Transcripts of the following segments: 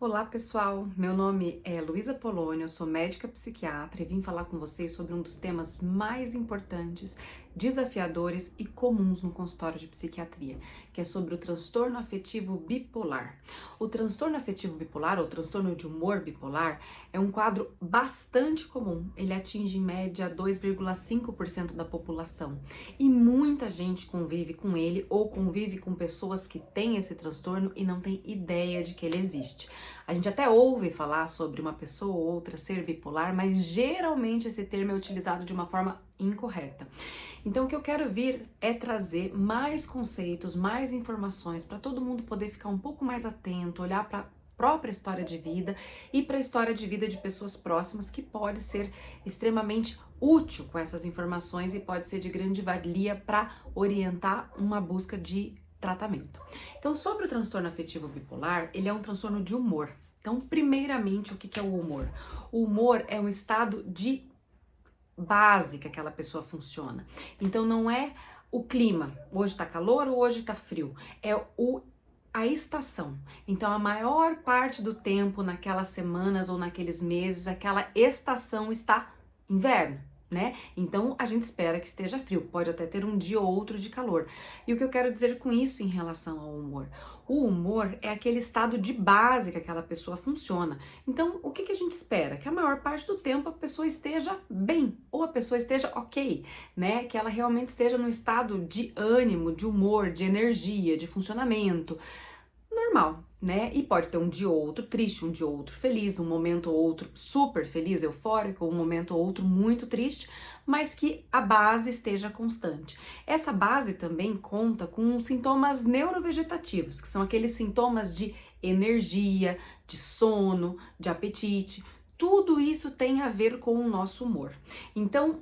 Olá pessoal, meu nome é Luísa Polônio, eu sou médica psiquiatra e vim falar com vocês sobre um dos temas mais importantes, desafiadores e comuns no consultório de psiquiatria, que é sobre o transtorno afetivo bipolar. O transtorno afetivo bipolar, ou transtorno de humor bipolar, é um quadro bastante comum, ele atinge em média 2,5% da população e muita gente convive com ele ou convive com pessoas que têm esse transtorno e não tem ideia de que ele existe. A gente até ouve falar sobre uma pessoa ou outra ser bipolar, mas geralmente esse termo é utilizado de uma forma incorreta. Então, o que eu quero vir é trazer mais conceitos, mais informações para todo mundo poder ficar um pouco mais atento, olhar para própria história de vida e para a história de vida de pessoas próximas, que pode ser extremamente útil com essas informações e pode ser de grande valia para orientar uma busca de tratamento. Então, sobre o transtorno afetivo bipolar, ele é um transtorno de humor. Então, primeiramente, o que é o humor? O humor é um estado de base que aquela pessoa funciona. Então, não é o clima, hoje tá calor ou hoje tá frio, é a estação. Então, a maior parte do tempo, naquelas semanas ou naqueles meses, aquela estação está inverno, né? Então, a gente espera que esteja frio, pode até ter um dia ou outro de calor. E o que eu quero dizer com isso em relação ao humor? O humor é aquele estado de base que aquela pessoa funciona. Então, o que a gente espera? Que a maior parte do tempo a pessoa esteja bem, ou a pessoa esteja ok, né? Que ela realmente esteja no estado de ânimo, de humor, de energia, de funcionamento normal, né? E pode ter um dia ou outro triste, um dia ou outro feliz, um momento ou outro super feliz, eufórico, um momento ou outro muito triste, mas que a base esteja constante. Essa base também conta com sintomas neurovegetativos, que são aqueles sintomas de energia, de sono, de apetite. Tudo isso tem a ver com o nosso humor. Então,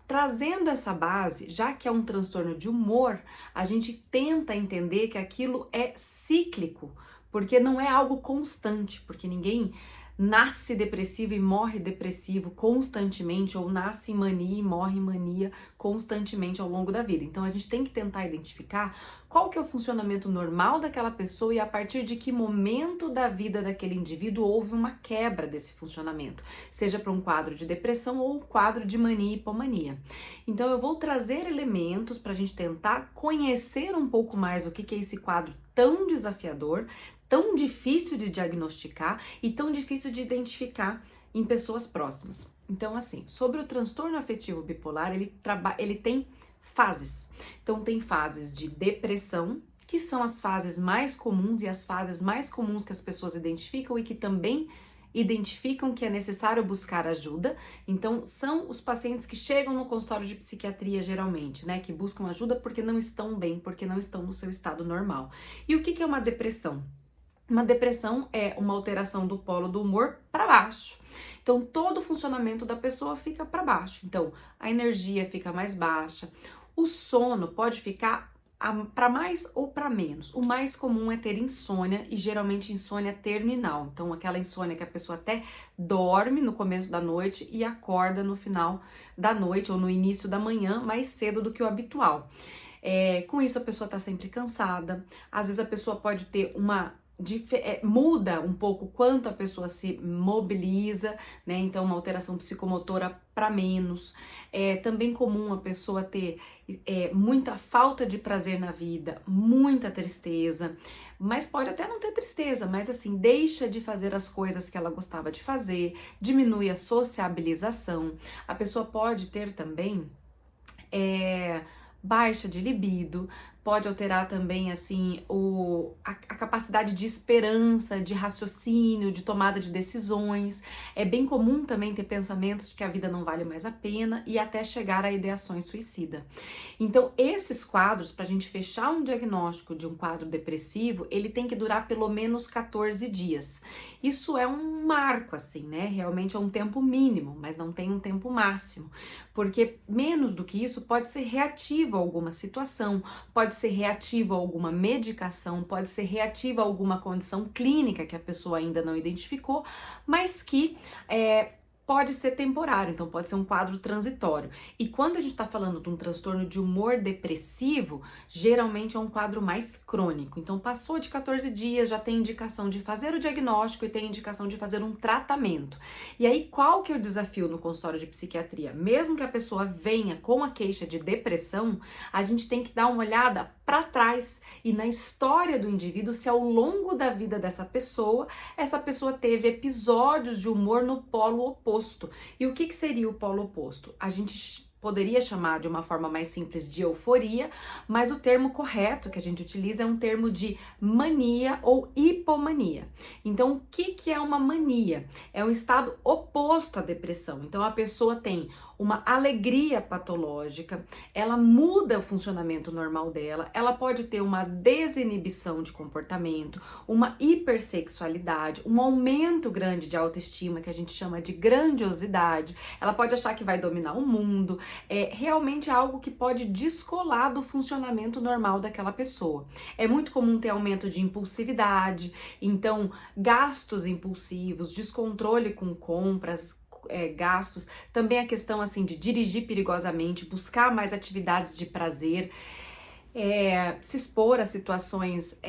trazendo essa base, já que é um transtorno de humor, a gente tenta entender que aquilo é cíclico, porque não é algo constante, porque ninguém nasce depressivo e morre depressivo constantemente, ou nasce em mania e morre em mania constantemente ao longo da vida. Então a gente tem que tentar identificar qual que é o funcionamento normal daquela pessoa e a partir de que momento da vida daquele indivíduo houve uma quebra desse funcionamento, seja para um quadro de depressão ou um quadro de mania e hipomania. Então eu vou trazer elementos para a gente tentar conhecer um pouco mais o que é esse quadro tão desafiador, tão difícil de diagnosticar e tão difícil de identificar em pessoas próximas. Então, assim, sobre o transtorno afetivo bipolar, ele tem fases. Então, tem fases de depressão, que são as fases mais comuns e as fases mais comuns que as pessoas identificam e que também identificam que é necessário buscar ajuda. Então, são os pacientes que chegam no consultório de psiquiatria geralmente, né, que buscam ajuda porque não estão bem, porque não estão no seu estado normal. E o que é uma depressão? Uma depressão é uma alteração do polo do humor para baixo. Então, todo o funcionamento da pessoa fica para baixo. Então, a energia fica mais baixa. O sono pode ficar para mais ou para menos. O mais comum é ter insônia e geralmente insônia terminal. Então, aquela insônia que a pessoa até dorme no começo da noite e acorda no final da noite ou no início da manhã mais cedo do que o habitual. Com isso, a pessoa está sempre cansada. Às vezes, a pessoa pode ter muda um pouco quanto a pessoa se mobiliza, né? Então, uma alteração psicomotora para menos. É também comum a pessoa ter muita falta de prazer na vida, muita tristeza, mas pode até não ter tristeza, mas assim, deixa de fazer as coisas que ela gostava de fazer, diminui a sociabilização. A pessoa pode ter também baixa de libido, pode alterar também assim a capacidade de esperança, de raciocínio, de tomada de decisões. É bem comum também ter pensamentos de que a vida não vale mais a pena e até chegar a ideações suicida. Então, esses quadros, para a gente fechar um diagnóstico de um quadro depressivo, ele tem que durar pelo menos 14 dias. Isso é um marco, assim, né? Realmente é um tempo mínimo, mas não tem um tempo máximo, porque menos do que isso pode ser reativo a alguma situação, pode ser reativo a alguma medicação, pode ser reativo a alguma condição clínica que a pessoa ainda não identificou, mas que pode ser temporário, então pode ser um quadro transitório. E quando a gente está falando de um transtorno de humor depressivo, geralmente é um quadro mais crônico. Então passou de 14 dias, já tem indicação de fazer o diagnóstico e tem indicação de fazer um tratamento. E aí qual que é o desafio no consultório de psiquiatria? Mesmo que a pessoa venha com a queixa de depressão, a gente tem que dar uma olhada para trás e na história do indivíduo, se ao longo da vida dessa pessoa, essa pessoa teve episódios de humor no polo oposto. E o que seria o polo oposto? A gente poderia chamar de uma forma mais simples de euforia, mas o termo correto que a gente utiliza é um termo de mania ou hipomania. Então, o que é uma mania? É um estado oposto à depressão. Então, a pessoa tem uma alegria patológica, ela muda o funcionamento normal dela, ela pode ter uma desinibição de comportamento, uma hipersexualidade, um aumento grande de autoestima, que a gente chama de grandiosidade, ela pode achar que vai dominar o mundo, realmente é algo que pode descolar do funcionamento normal daquela pessoa. É muito comum ter aumento de impulsividade, então gastos impulsivos, descontrole com compras, gastos, também a questão assim de dirigir perigosamente, buscar mais atividades de prazer, se expor a situações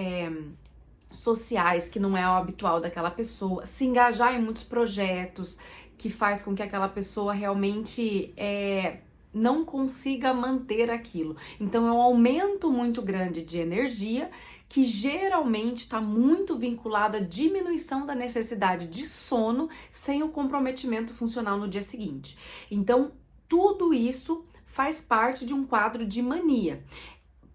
sociais que não é o habitual daquela pessoa, se engajar em muitos projetos que faz com que aquela pessoa realmente não consiga manter aquilo. Então é um aumento muito grande de energia que geralmente está muito vinculado à diminuição da necessidade de sono sem o comprometimento funcional no dia seguinte. Então, tudo isso faz parte de um quadro de mania.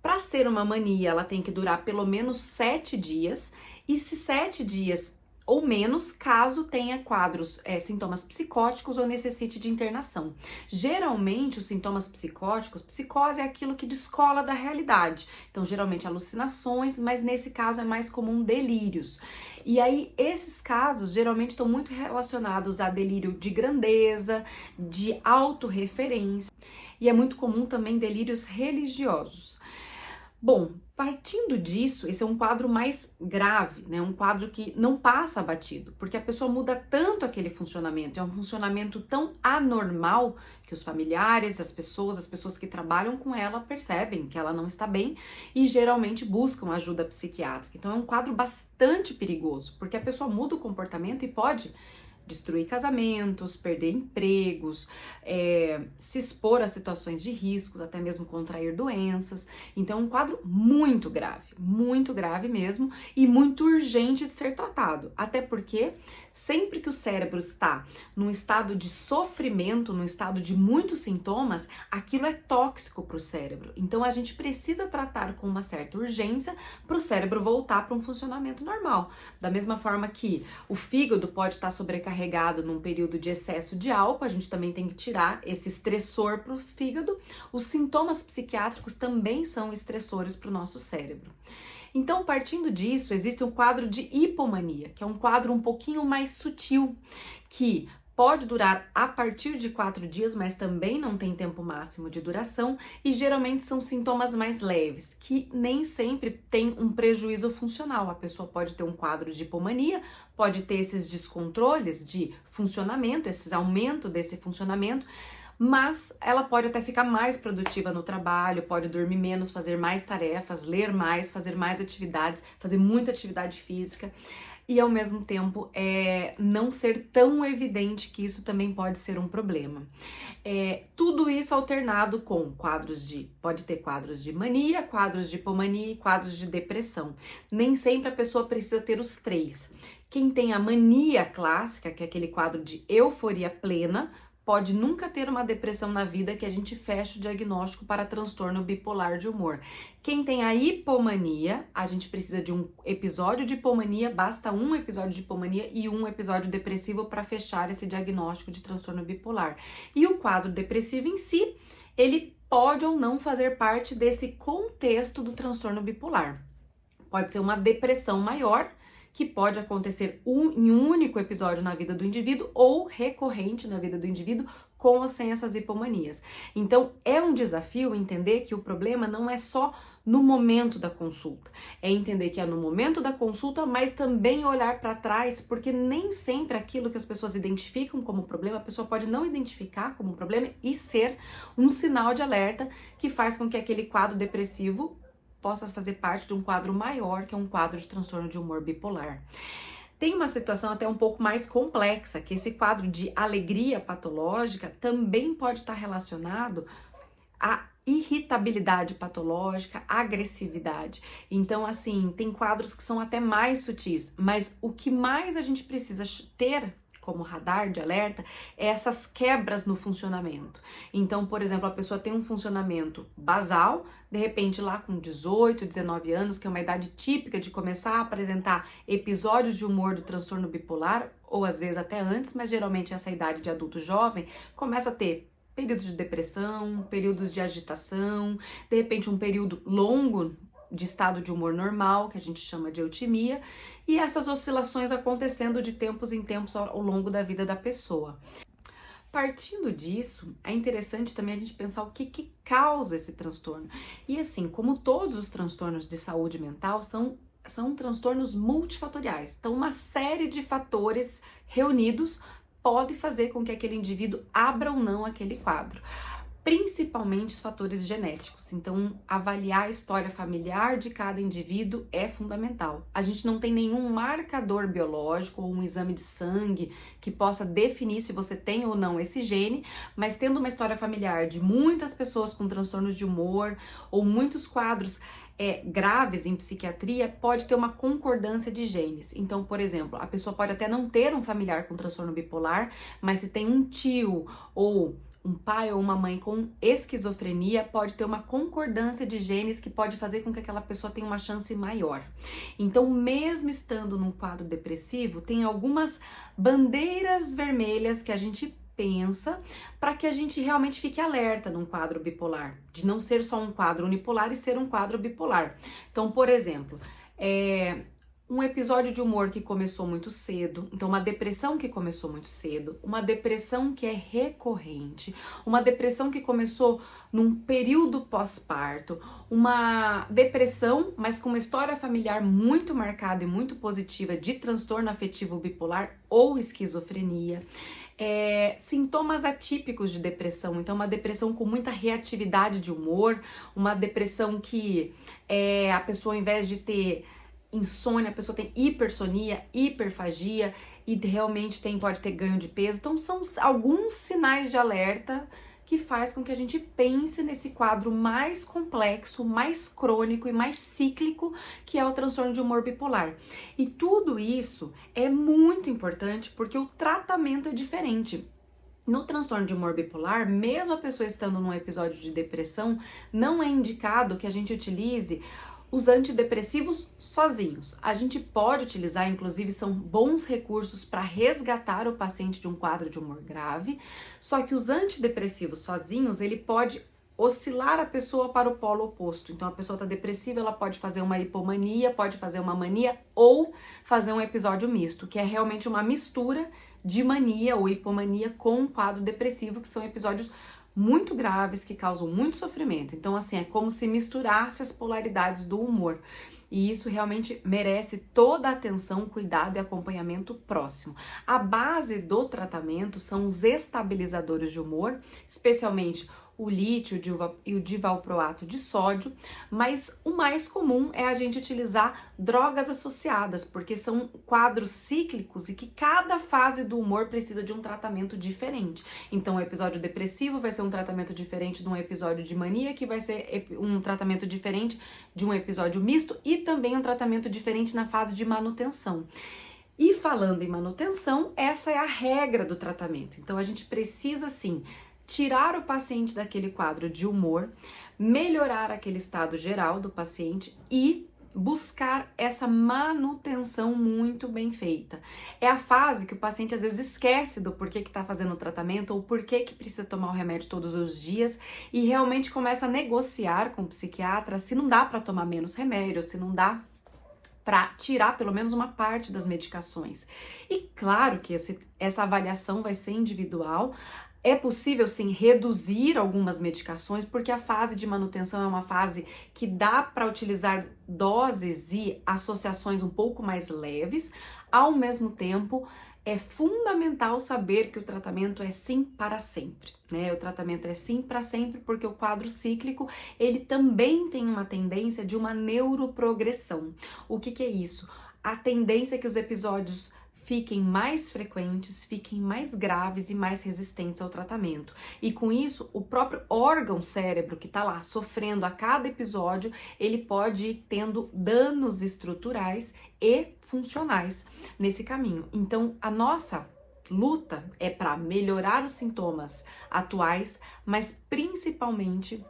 Para ser uma mania, ela tem que durar pelo menos 7 dias, e se 7 dias ou menos, caso tenha quadros, sintomas psicóticos ou necessite de internação. Geralmente, os sintomas psicóticos, psicose é aquilo que descola da realidade. Então, geralmente, alucinações, mas nesse caso é mais comum delírios. E aí, esses casos geralmente estão muito relacionados a delírio de grandeza, de autorreferência, e é muito comum também delírios religiosos. Bom, partindo disso, esse é um quadro mais grave, né? Um quadro que não passa batido, porque a pessoa muda tanto aquele funcionamento, é um funcionamento tão anormal que os familiares, as pessoas que trabalham com ela percebem que ela não está bem e geralmente buscam ajuda psiquiátrica. Então é um quadro bastante perigoso, porque a pessoa muda o comportamento e pode destruir casamentos, perder empregos, se expor a situações de riscos, até mesmo contrair doenças. Então é um quadro muito grave mesmo e muito urgente de ser tratado. Até porque sempre que o cérebro está num estado de sofrimento, num estado de muitos sintomas, aquilo é tóxico para o cérebro. Então a gente precisa tratar com uma certa urgência para o cérebro voltar para um funcionamento normal. Da mesma forma que o fígado pode estar sobrecarregado num período de excesso de álcool, a gente também tem que tirar esse estressor para o fígado. Os sintomas psiquiátricos também são estressores para o nosso cérebro. Então, partindo disso, existe um quadro de hipomania, que é um quadro um pouquinho mais sutil, que pode durar a partir de 4 dias, mas também não tem tempo máximo de duração e geralmente são sintomas mais leves, que nem sempre tem um prejuízo funcional. A pessoa pode ter um quadro de hipomania, pode ter esses descontroles de funcionamento, esses aumentos desse funcionamento, mas ela pode até ficar mais produtiva no trabalho, pode dormir menos, fazer mais tarefas, ler mais, fazer mais atividades, fazer muita atividade física. E ao mesmo tempo não ser tão evidente que isso também pode ser um problema. Tudo isso alternado com pode ter quadros de mania, quadros de hipomania e quadros de depressão. Nem sempre a pessoa precisa ter os 3. Quem tem a mania clássica, que é aquele quadro de euforia plena, pode nunca ter uma depressão na vida, que a gente fecha o diagnóstico para transtorno bipolar de humor. Quem tem a hipomania, a gente precisa de um episódio de hipomania, basta um episódio de hipomania e um episódio depressivo para fechar esse diagnóstico de transtorno bipolar. E o quadro depressivo em si, ele pode ou não fazer parte desse contexto do transtorno bipolar. Pode ser uma depressão maior, que pode acontecer em um único episódio na vida do indivíduo ou recorrente na vida do indivíduo com ou sem essas hipomanias. Então, é um desafio entender que o problema não é só no momento da consulta. É entender que é no momento da consulta, mas também olhar para trás, porque nem sempre aquilo que as pessoas identificam como problema, a pessoa pode não identificar como um problema e ser um sinal de alerta que faz com que aquele quadro depressivo possa fazer parte de um quadro maior, que é um quadro de transtorno de humor bipolar. Tem uma situação até um pouco mais complexa, que esse quadro de alegria patológica também pode estar relacionado a irritabilidade patológica, agressividade. Então, assim, tem quadros que são até mais sutis, mas o que mais a gente precisa ter como radar de alerta é essas quebras no funcionamento. Então, por exemplo, a pessoa tem um funcionamento basal, de repente lá com 18, 19 anos, que é uma idade típica de começar a apresentar episódios de humor do transtorno bipolar, ou às vezes até antes, mas geralmente essa idade de adulto jovem, começa a ter períodos de depressão, períodos de agitação, de repente um período longo de estado de humor normal, que a gente chama de eutimia, e essas oscilações acontecendo de tempos em tempos ao longo da vida da pessoa. Partindo disso, é interessante também a gente pensar o que causa esse transtorno. E assim, como todos os transtornos de saúde mental, são transtornos multifatoriais. Então, uma série de fatores reunidos pode fazer com que aquele indivíduo abra ou não aquele quadro, principalmente os fatores genéticos. Então, avaliar a história familiar de cada indivíduo é fundamental. A gente não tem nenhum marcador biológico ou um exame de sangue que possa definir se você tem ou não esse gene, mas tendo uma história familiar de muitas pessoas com transtornos de humor ou muitos quadros graves em psiquiatria, pode ter uma concordância de genes. Então, por exemplo, a pessoa pode até não ter um familiar com transtorno bipolar, mas se tem um tio ou um pai ou uma mãe com esquizofrenia, pode ter uma concordância de genes que pode fazer com que aquela pessoa tenha uma chance maior. Então, mesmo estando num quadro depressivo, tem algumas bandeiras vermelhas que a gente pensa para que a gente realmente fique alerta num quadro bipolar, de não ser só um quadro unipolar e ser um quadro bipolar. Então, por exemplo, um episódio de humor que começou muito cedo, então uma depressão que começou muito cedo, uma depressão que é recorrente, uma depressão que começou num período pós-parto, uma depressão, mas com uma história familiar muito marcada e muito positiva de transtorno afetivo bipolar ou esquizofrenia. Sintomas atípicos de depressão, então uma depressão com muita reatividade de humor, uma depressão que a pessoa, ao invés de ter insônia, a pessoa tem hipersonia, hiperfagia e realmente pode ter ganho de peso. Então são alguns sinais de alerta que faz com que a gente pense nesse quadro mais complexo, mais crônico e mais cíclico, que é o transtorno de humor bipolar. E tudo isso é muito importante porque o tratamento é diferente. No transtorno de humor bipolar, mesmo a pessoa estando num episódio de depressão, não é indicado que a gente utilize os antidepressivos sozinhos. A gente pode utilizar, inclusive são bons recursos para resgatar o paciente de um quadro de humor grave, só que os antidepressivos sozinhos, ele pode oscilar a pessoa para o polo oposto. Então a pessoa está depressiva, ela pode fazer uma hipomania, pode fazer uma mania ou fazer um episódio misto, que é realmente uma mistura de mania ou hipomania com um quadro depressivo, que são episódios muito graves, que causam muito sofrimento. Então, assim, é como se misturasse as polaridades do humor. E isso realmente merece toda a atenção, cuidado e acompanhamento próximo. A base do tratamento são os estabilizadores de humor, especialmente o lítio e o divalproato de sódio, mas o mais comum é a gente utilizar drogas associadas, porque são quadros cíclicos e que cada fase do humor precisa de um tratamento diferente. Então, o episódio depressivo vai ser um tratamento diferente de um episódio de mania, que vai ser um tratamento diferente de um episódio misto e também um tratamento diferente na fase de manutenção. E falando em manutenção, essa é a regra do tratamento. Então, a gente precisa, sim, tirar o paciente daquele quadro de humor, melhorar aquele estado geral do paciente e buscar essa manutenção muito bem feita. É a fase que o paciente às vezes esquece do porquê que está fazendo o tratamento ou porquê que precisa tomar o remédio todos os dias e realmente começa a negociar com o psiquiatra se não dá para tomar menos remédio, se não dá para tirar pelo menos uma parte das medicações. E claro que essa avaliação vai ser individual. É possível, sim, reduzir algumas medicações, porque a fase de manutenção é uma fase que dá para utilizar doses e associações um pouco mais leves. Ao mesmo tempo, é fundamental saber que o tratamento é sim para sempre, né? O tratamento é sim para sempre, porque o quadro cíclico, ele também tem uma tendência de uma neuroprogressão. O que é isso? A tendência é que os episódios fiquem mais frequentes, fiquem mais graves e mais resistentes ao tratamento. E com isso, o próprio órgão cérebro que está lá sofrendo a cada episódio, ele pode ir tendo danos estruturais e funcionais nesse caminho. Então, a nossa luta é para melhorar os sintomas atuais, mas principalmente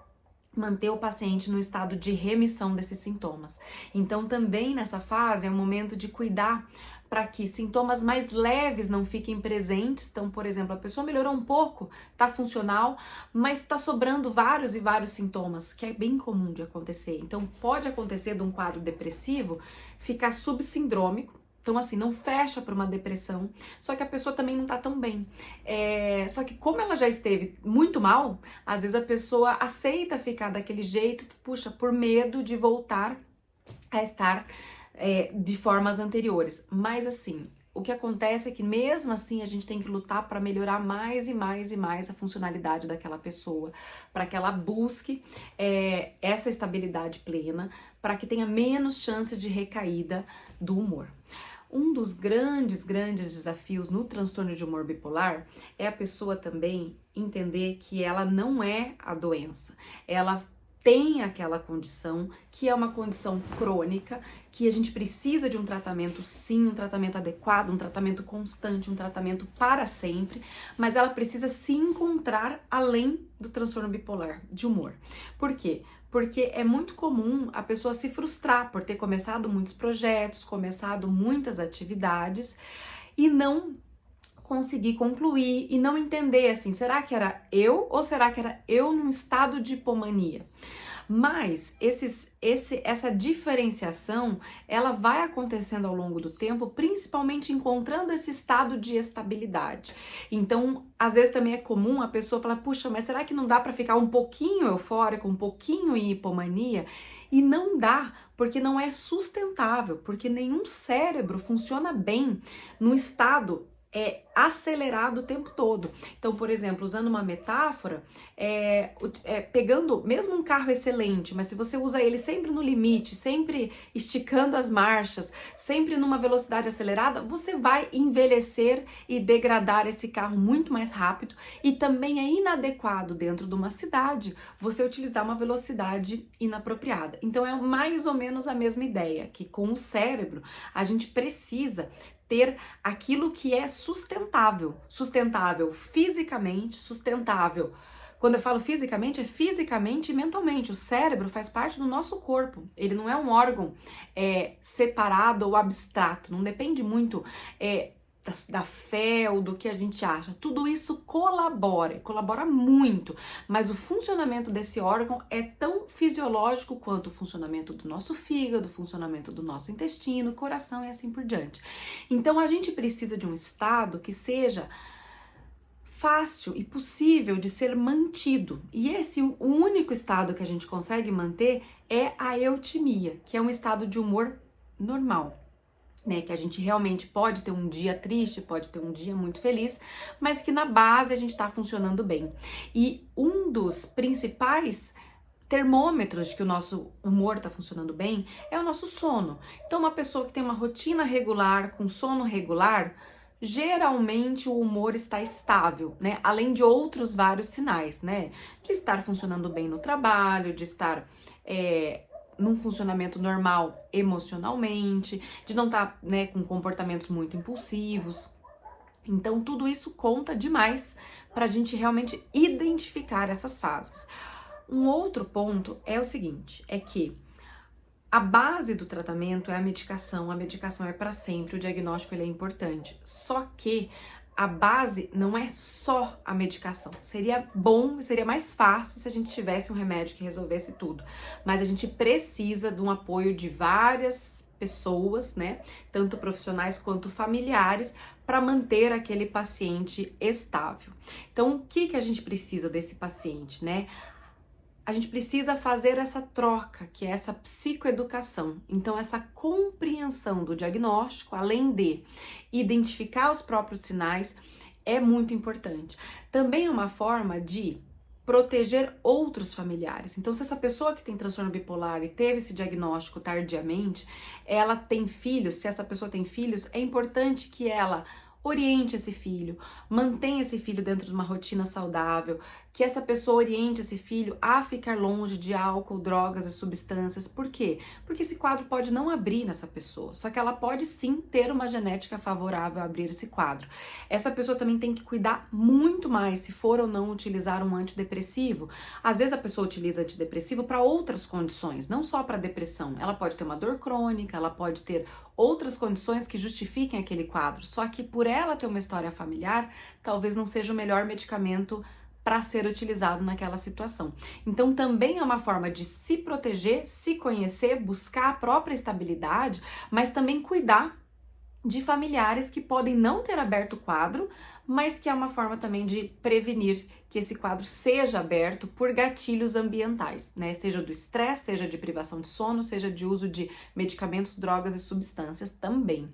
manter o paciente no estado de remissão desses sintomas. Então, também nessa fase é o momento de cuidar para que sintomas mais leves não fiquem presentes. Então, por exemplo, a pessoa melhorou um pouco, tá funcional, mas está sobrando vários e vários sintomas, que é bem comum de acontecer. Então, pode acontecer de um quadro depressivo ficar subsindrômico. Então, assim, não fecha para uma depressão, só que a pessoa também não tá tão bem. Só que como ela já esteve muito mal, às vezes a pessoa aceita ficar daquele jeito, puxa, por medo de voltar a estar de formas anteriores. Mas, assim, o que acontece é que mesmo assim a gente tem que lutar para melhorar mais e mais e mais a funcionalidade daquela pessoa, para que ela busque essa estabilidade plena, para que tenha menos chances de recaída do humor. Um dos grandes desafios no transtorno de humor bipolar é a pessoa também entender que ela não é a doença. Ela tem aquela condição, que é uma condição crônica, que a gente precisa de um tratamento, sim, um tratamento adequado, um tratamento constante, um tratamento para sempre, mas ela precisa se encontrar além do transtorno bipolar de humor. Por quê? Porque é muito comum a pessoa se frustrar por ter começado muitos projetos, começado muitas atividades e não conseguir concluir e não entender assim, será que era eu ou será que era eu num estado de hipomania? Mas essa diferenciação, ela vai acontecendo ao longo do tempo, principalmente encontrando esse estado de estabilidade. Então, às vezes também é comum a pessoa falar, puxa, mas será que não dá para ficar um pouquinho eufórico, um pouquinho em hipomania? E não dá, porque não é sustentável, porque nenhum cérebro funciona bem num estado acelerado o tempo todo. Então, por exemplo, usando uma metáfora, pegando mesmo um carro excelente, mas se você usa ele sempre no limite, sempre esticando as marchas, sempre numa velocidade acelerada, você vai envelhecer e degradar esse carro muito mais rápido, e também é inadequado dentro de uma cidade você utilizar uma velocidade inapropriada. Então é mais ou menos a mesma ideia, que com o cérebro a gente precisa ter aquilo que é sustentável fisicamente, sustentável. Quando eu falo fisicamente, é fisicamente e mentalmente. O cérebro faz parte do nosso corpo. Ele não é um órgão separado ou abstrato. Não depende muito da fé ou do que a gente acha. Tudo isso colabora muito, mas o funcionamento desse órgão é tão fisiológico quanto o funcionamento do nosso fígado, o funcionamento do nosso intestino, coração e assim por diante. Então a gente precisa de um estado que seja fácil e possível de ser mantido. E o único estado que a gente consegue manter é a eutimia, que é um estado de humor normal. Que a gente realmente pode ter um dia triste, pode ter um dia muito feliz, mas que na base a gente está funcionando bem. E um dos principais termômetros de que o nosso humor está funcionando bem é o nosso sono. Então, uma pessoa que tem uma rotina regular, com sono regular, geralmente o humor está estável, né? Além de outros vários sinais, né? De estar funcionando bem no trabalho, de estar num funcionamento normal emocionalmente, de não estar, com comportamentos muito impulsivos. Então, tudo isso conta demais para a gente realmente identificar essas fases. Um outro ponto é o seguinte, é que a base do tratamento é a medicação é para sempre, o diagnóstico ele é importante, só que a base não é só a medicação. Seria bom, seria mais fácil se a gente tivesse um remédio que resolvesse tudo. Mas a gente precisa de um apoio de várias pessoas, né, tanto profissionais quanto familiares, para manter aquele paciente estável. Então, o que a gente precisa desse paciente, né? A gente precisa fazer essa troca, que é essa psicoeducação. Então, essa compreensão do diagnóstico, além de identificar os próprios sinais, é muito importante. Também é uma forma de proteger outros familiares. Então, se essa pessoa que tem transtorno bipolar e teve esse diagnóstico tardiamente, ela tem filhos, se essa pessoa tem filhos, é importante que ela oriente esse filho, mantenha esse filho dentro de uma rotina saudável, que essa pessoa oriente esse filho a ficar longe de álcool, drogas e substâncias. Por quê? Porque esse quadro pode não abrir nessa pessoa, só que ela pode sim ter uma genética favorável a abrir esse quadro. Essa pessoa também tem que cuidar muito mais se for ou não utilizar um antidepressivo. Às vezes a pessoa utiliza antidepressivo para outras condições, não só para depressão. Ela pode ter uma dor crônica, ela pode ter outras condições que justifiquem aquele quadro, só que por ela ter uma história familiar, talvez não seja o melhor medicamento para ser utilizado naquela situação. Então também é uma forma de se proteger, se conhecer, buscar a própria estabilidade, mas também cuidar de familiares que podem não ter aberto o quadro, mas que é uma forma também de prevenir que esse quadro seja aberto por gatilhos ambientais, né? Seja do estresse, seja de privação de sono, seja de uso de medicamentos, drogas e substâncias também.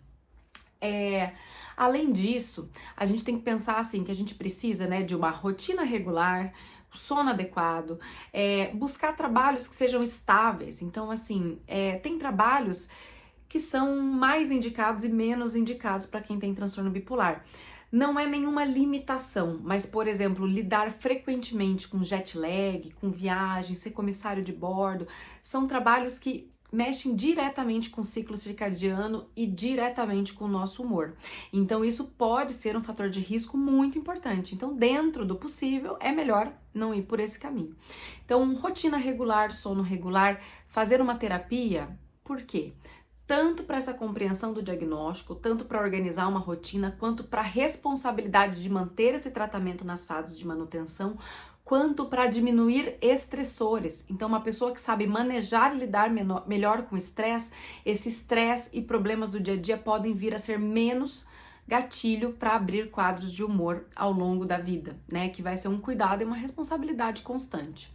Além disso, a gente tem que pensar assim, que a gente precisa, né, de uma rotina regular, sono adequado, buscar trabalhos que sejam estáveis. Então, assim, tem trabalhos que são mais indicados e menos indicados para quem tem transtorno bipolar. Não é nenhuma limitação, mas, por exemplo, lidar frequentemente com jet lag, com viagem, ser comissário de bordo, são trabalhos que mexem diretamente com o ciclo circadiano e diretamente com o nosso humor. Então, isso pode ser um fator de risco muito importante. Então, dentro do possível, é melhor não ir por esse caminho. Então, rotina regular, sono regular, fazer uma terapia, por quê? Tanto para essa compreensão do diagnóstico, tanto para organizar uma rotina, quanto para a responsabilidade de manter esse tratamento nas fases de manutenção, quanto para diminuir estressores. Então, uma pessoa que sabe manejar e lidar melhor com estresse, esse estresse e problemas do dia a dia podem vir a ser menos gatilho para abrir quadros de humor ao longo da vida, né? Que vai ser um cuidado e uma responsabilidade constante.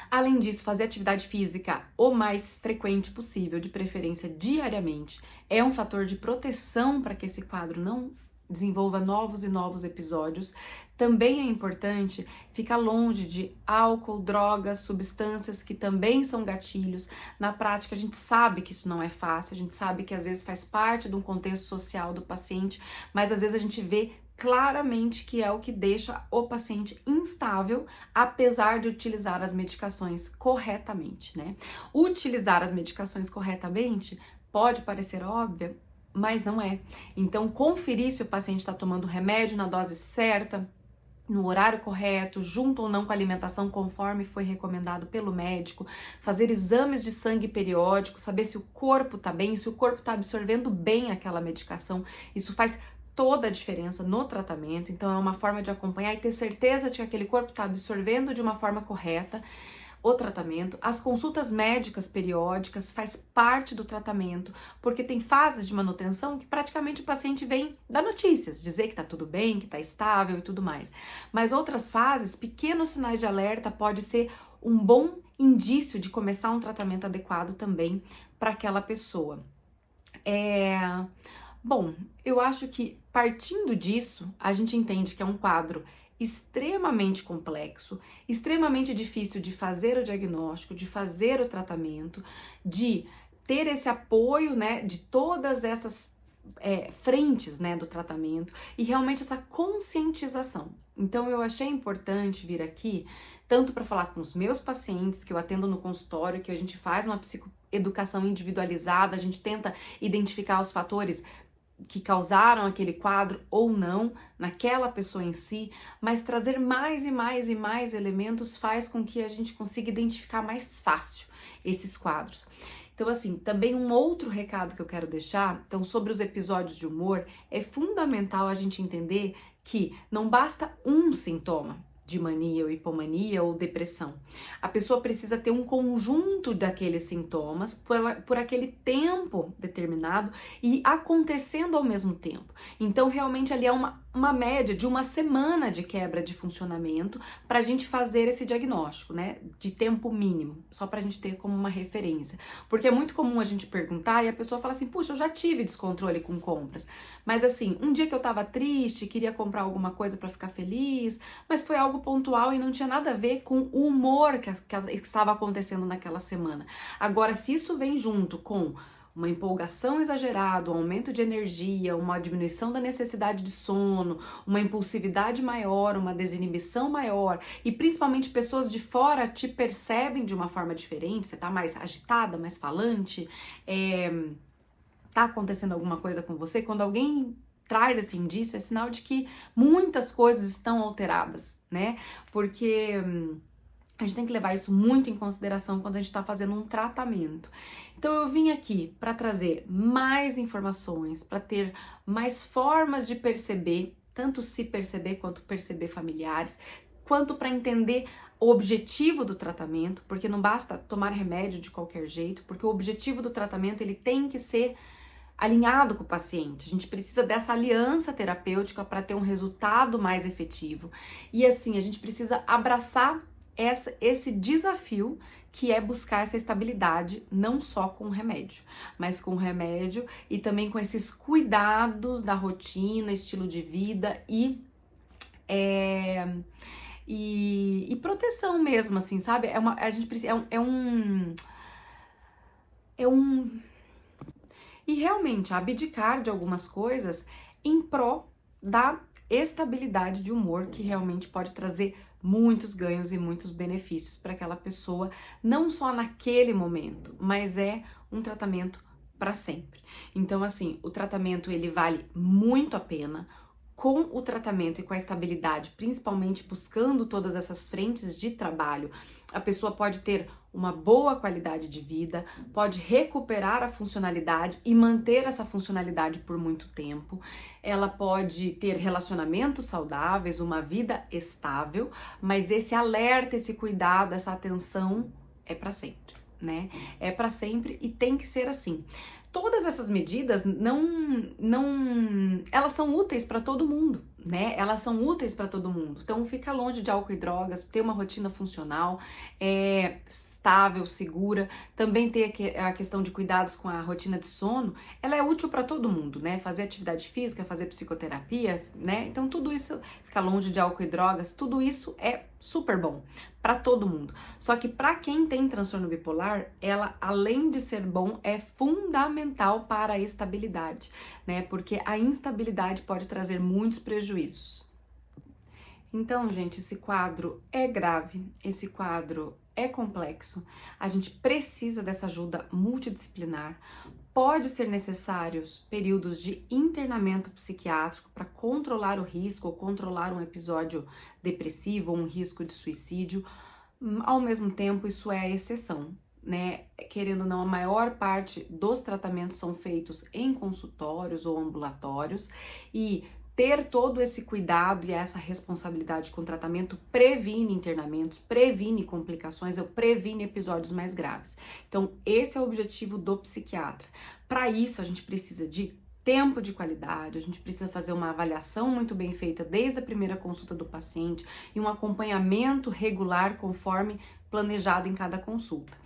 Além disso, fazer atividade física o mais frequente possível, de preferência diariamente, é um fator de proteção para que esse quadro não desenvolva novos e novos episódios. Também é importante ficar longe de álcool, drogas, substâncias que também são gatilhos. Na prática, a gente sabe que isso não é fácil, a gente sabe que às vezes faz parte de um contexto social do paciente, mas às vezes a gente vê claramente que é o que deixa o paciente instável, apesar de utilizar as medicações corretamente, né? Utilizar as medicações corretamente pode parecer óbvio, mas não é. Então, conferir se o paciente está tomando o remédio na dose certa, no horário correto, junto ou não com a alimentação conforme foi recomendado pelo médico, fazer exames de sangue periódicos, saber se o corpo está bem, se o corpo está absorvendo bem aquela medicação. Isso faz toda a diferença no tratamento, então é uma forma de acompanhar e ter certeza de que aquele corpo está absorvendo de uma forma correta o tratamento. As consultas médicas periódicas faz parte do tratamento, porque tem fases de manutenção que praticamente o paciente vem dar notícias, dizer que tá tudo bem, que tá estável e tudo mais. Mas outras fases, pequenos sinais de alerta, pode ser um bom indício de começar um tratamento adequado também para aquela pessoa. Bom, eu acho que partindo disso, a gente entende que é um quadro extremamente complexo, extremamente difícil de fazer o diagnóstico, de fazer o tratamento, de ter esse apoio, né, de todas essas frentes, né, do tratamento e realmente essa conscientização. Então eu achei importante vir aqui, tanto para falar com os meus pacientes que eu atendo no consultório, que a gente faz uma psicoeducação individualizada, a gente tenta identificar os fatores que causaram aquele quadro ou não naquela pessoa em si, mas trazer mais e mais e mais elementos faz com que a gente consiga identificar mais fácil esses quadros. Então, assim, também um outro recado que eu quero deixar, então, sobre os episódios de humor, é fundamental a gente entender que não basta um sintoma. de mania ou hipomania ou depressão. A pessoa precisa ter um conjunto daqueles sintomas por aquele tempo determinado e acontecendo ao mesmo tempo. Então, realmente, ali é uma média de uma semana de quebra de funcionamento para a gente fazer esse diagnóstico, né? De tempo mínimo, só para a gente ter como uma referência. Porque é muito comum a gente perguntar e a pessoa fala assim, puxa, eu já tive descontrole com compras, mas assim, um dia que eu tava triste, queria comprar alguma coisa para ficar feliz, mas foi algo pontual e não tinha nada a ver com o humor que estava acontecendo naquela semana. Agora, se isso vem junto com uma empolgação exagerada, um aumento de energia, uma diminuição da necessidade de sono, uma impulsividade maior, uma desinibição maior e principalmente pessoas de fora te percebem de uma forma diferente, você tá mais agitada, mais falante, tá acontecendo alguma coisa com você, quando alguém traz esse indício, é sinal de que muitas coisas estão alteradas, né? Porque a gente tem que levar isso muito em consideração quando a gente está fazendo um tratamento. Então eu vim aqui para trazer mais informações, para ter mais formas de perceber, tanto se perceber quanto perceber familiares, quanto para entender o objetivo do tratamento, porque não basta tomar remédio de qualquer jeito, porque o objetivo do tratamento ele tem que ser alinhado com o paciente. A gente precisa dessa aliança terapêutica para ter um resultado mais efetivo. E assim, a gente precisa abraçar esse desafio que é buscar essa estabilidade, não só com o remédio, mas com o remédio e também com esses cuidados da rotina, estilo de vida e proteção mesmo, assim, sabe? A gente precisa, e realmente abdicar de algumas coisas em pró da estabilidade de humor, que realmente pode trazer muitos ganhos e muitos benefícios para aquela pessoa, não só naquele momento, mas é um tratamento para sempre. Então, assim, o tratamento ele vale muito a pena. Com o tratamento e com a estabilidade, principalmente buscando todas essas frentes de trabalho, a pessoa pode ter uma boa qualidade de vida, pode recuperar a funcionalidade e manter essa funcionalidade por muito tempo. Ela pode ter relacionamentos saudáveis, uma vida estável, mas esse alerta, esse cuidado, essa atenção é para sempre, né? É para sempre e tem que ser assim. Todas essas medidas elas são úteis para todo mundo, né? Elas são úteis para todo mundo. Então fica longe de álcool e drogas, ter uma rotina funcional, estável, segura. Também ter a questão de cuidados com a rotina de sono, ela é útil para todo mundo, né? Fazer atividade física, fazer psicoterapia, né? Então tudo isso, ficar longe de álcool e drogas, tudo isso é super bom para todo mundo. Só que para quem tem transtorno bipolar, ela, além de ser bom, é fundamental para a estabilidade, né? Porque a instabilidade pode trazer muitos prejuízos. Então, gente, esse quadro é grave, esse quadro é complexo, a gente precisa dessa ajuda multidisciplinar. Pode ser necessários períodos de internamento psiquiátrico para controlar o risco ou controlar um episódio depressivo ou um risco de suicídio. Ao mesmo tempo, isso é a exceção, né? Querendo ou não, a maior parte dos tratamentos são feitos em consultórios ou ambulatórios e ter todo esse cuidado e essa responsabilidade com o tratamento previne internamentos, previne complicações, previne episódios mais graves. Então, esse é o objetivo do psiquiatra. Para isso, a gente precisa de tempo de qualidade, a gente precisa fazer uma avaliação muito bem feita desde a primeira consulta do paciente e um acompanhamento regular conforme planejado em cada consulta.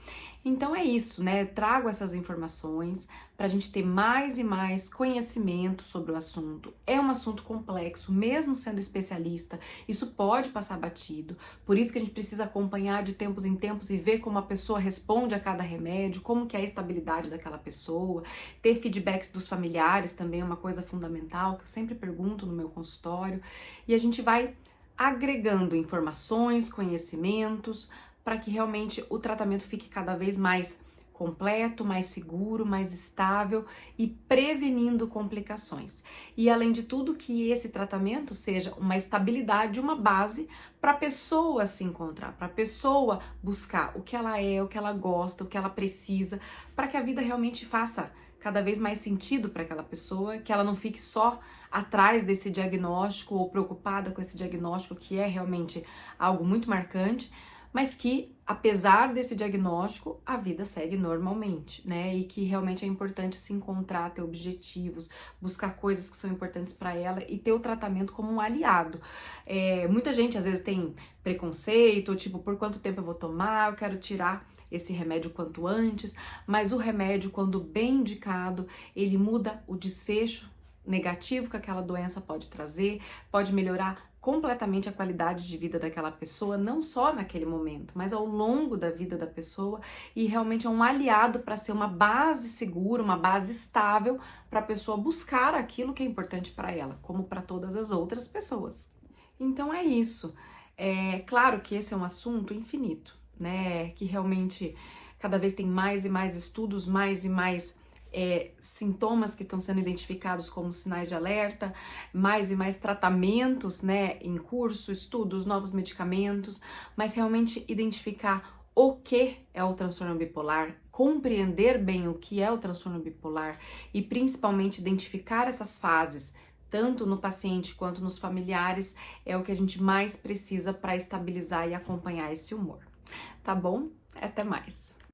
Então é isso, né? Trago essas informações para a gente ter mais e mais conhecimento sobre o assunto. É um assunto complexo, mesmo sendo especialista, isso pode passar batido, por isso que a gente precisa acompanhar de tempos em tempos e ver como a pessoa responde a cada remédio, como que é a estabilidade daquela pessoa, ter feedbacks dos familiares também é uma coisa fundamental, que eu sempre pergunto no meu consultório, e a gente vai agregando informações, conhecimentos, para que realmente o tratamento fique cada vez mais completo, mais seguro, mais estável e prevenindo complicações. E além de tudo, que esse tratamento seja uma estabilidade, uma base para a pessoa se encontrar, para a pessoa buscar o que ela é, o que ela gosta, o que ela precisa, para que a vida realmente faça cada vez mais sentido para aquela pessoa, que ela não fique só atrás desse diagnóstico ou preocupada com esse diagnóstico, que é realmente algo muito marcante, mas que, apesar desse diagnóstico, a vida segue normalmente, né? E que realmente é importante se encontrar, ter objetivos, buscar coisas que são importantes para ela e ter o tratamento como um aliado. Muita gente às vezes tem preconceito, tipo, por quanto tempo eu vou tomar, eu quero tirar esse remédio quanto antes, mas o remédio, quando bem indicado, ele muda o desfecho negativo que aquela doença pode trazer, pode melhorar completamente a qualidade de vida daquela pessoa, não só naquele momento, mas ao longo da vida da pessoa, e realmente é um aliado para ser uma base segura, uma base estável para a pessoa buscar aquilo que é importante para ela, como para todas as outras pessoas. Então é isso. É claro que esse é um assunto infinito, né? Que realmente cada vez tem mais e mais estudos, mais e mais sintomas que estão sendo identificados como sinais de alerta, mais e mais tratamentos, né, em curso, estudos, novos medicamentos, mas realmente identificar o que é o transtorno bipolar, compreender bem o que é o transtorno bipolar e principalmente identificar essas fases, tanto no paciente quanto nos familiares, é o que a gente mais precisa para estabilizar e acompanhar esse humor. Tá bom? Até mais!